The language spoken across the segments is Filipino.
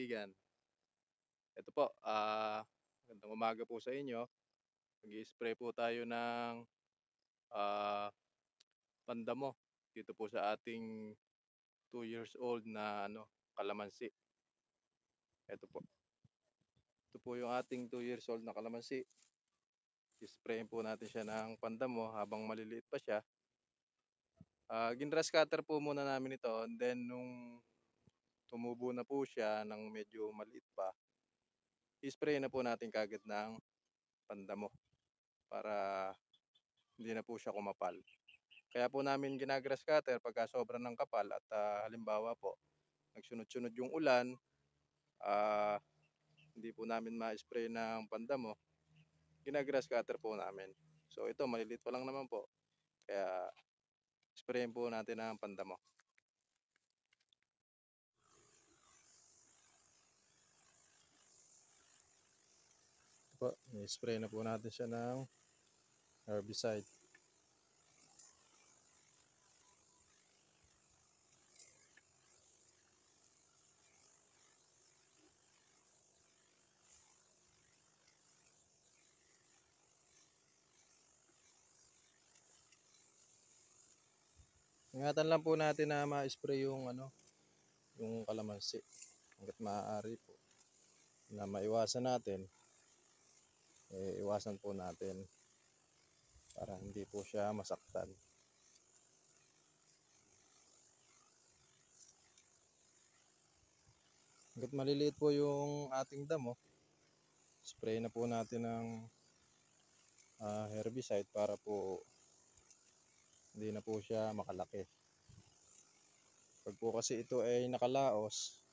kaibigan. Ito po, magandang umaga po sa inyo. Mag-i-spray po tayo ng, ah, pandamo dito po sa ating 2 years old na kalamansi. Ito po. Ito po yung ating 2 years old na kalamansi. I-sprayin po natin siya ng pandamo habang maliliit pa siya. Ginrass cutter po muna namin ito, and then nung tumubo na po siya ng medyo maliit pa, i-spray na po natin kaagad ng pandamo para hindi na po siya kumapal. Kaya po namin ginagrass cutter pagka sobrang ng kapal at halimbawa po, nagsunod-sunod yung ulan, ah, hindi po namin ma-spray ng pandamo, ginagrass cutter po namin. So ito, maliliit pa lang naman po, kaya sprayin po natin ng pandamo. Ito po, i-spray na po natin siya ng herbicide. Ingatan lang po natin na ma-spray yung kalamansi hangga't maaari po. Na maiwasan natin, iwasan po natin para hindi po siya masaktan. Hangga't maliliit po yung ating damo, spray na po natin ng herbicide para po hindi na po siya makalaki. Pag po kasi ito ay nakalaos,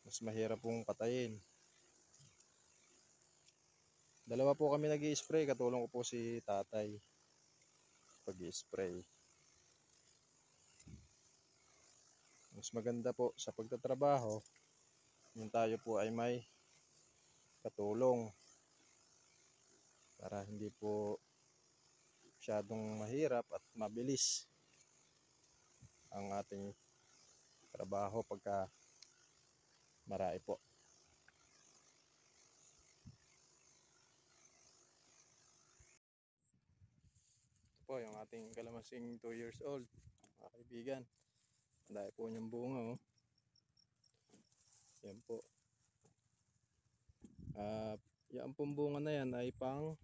mas mahirap pong patayin. Dalawa po kami nag-i-spray, katulong ko po si tatay pag-i-spray. Mas maganda po sa pagtatrabaho, yung tayo po ay may katulong para hindi po masyadong mahirap at mabilis ang ating trabaho pagka marami po. Ito po yung ating kalamasing 2 years old, mga kaibigan. Ang dami po niyang bunga, oh. Yan po. Yan pong bunga na yan ay pang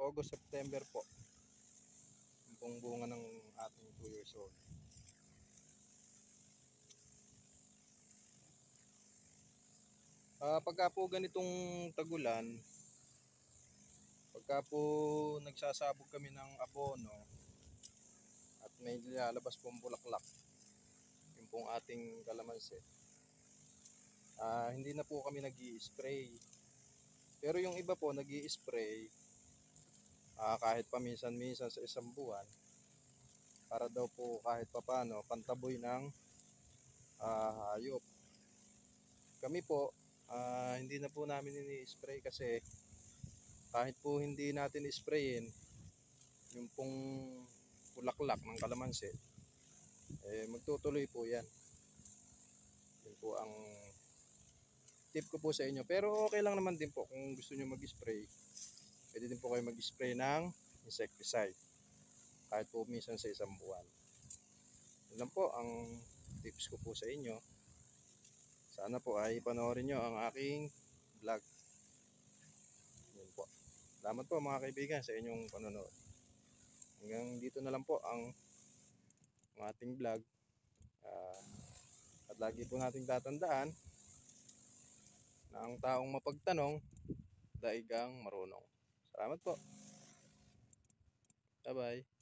August, September po. Yung pong bunga ng ating 2 years old. Pagka po ganitong tagulan, pagka po nagsasabog kami ng abono at may lalabas pong bulaklak, yung pong ating kalamansi, hindi na po kami nag-i-spray. Pero yung iba po nag-i-spray kahit paminsan-minsan sa isang buwan, para daw po kahit papano pantaboy ng hayop. Kami po, hindi na po namin ini-spray kasi kahit po hindi natin sprayin yung pong bulaklak ng kalamansi, magtutuloy po yan. Yun po ang tip ko po sa inyo. Pero okay lang naman din po kung gusto nyo mag-spray. Pwede din po kayo mag-spray ng insecticide kahit po minsan sa isang buwan. Yun lang po ang tips ko po sa inyo. Sana po ay panoorin nyo ang aking vlog. Yun po. Salamat po mga kaibigan sa inyong panonood. Hanggang dito na lang po ang ating vlog. At lagi po nating tatandaan na ang taong mapagtanong, daig ang marunong. Salamat po. Bye-bye.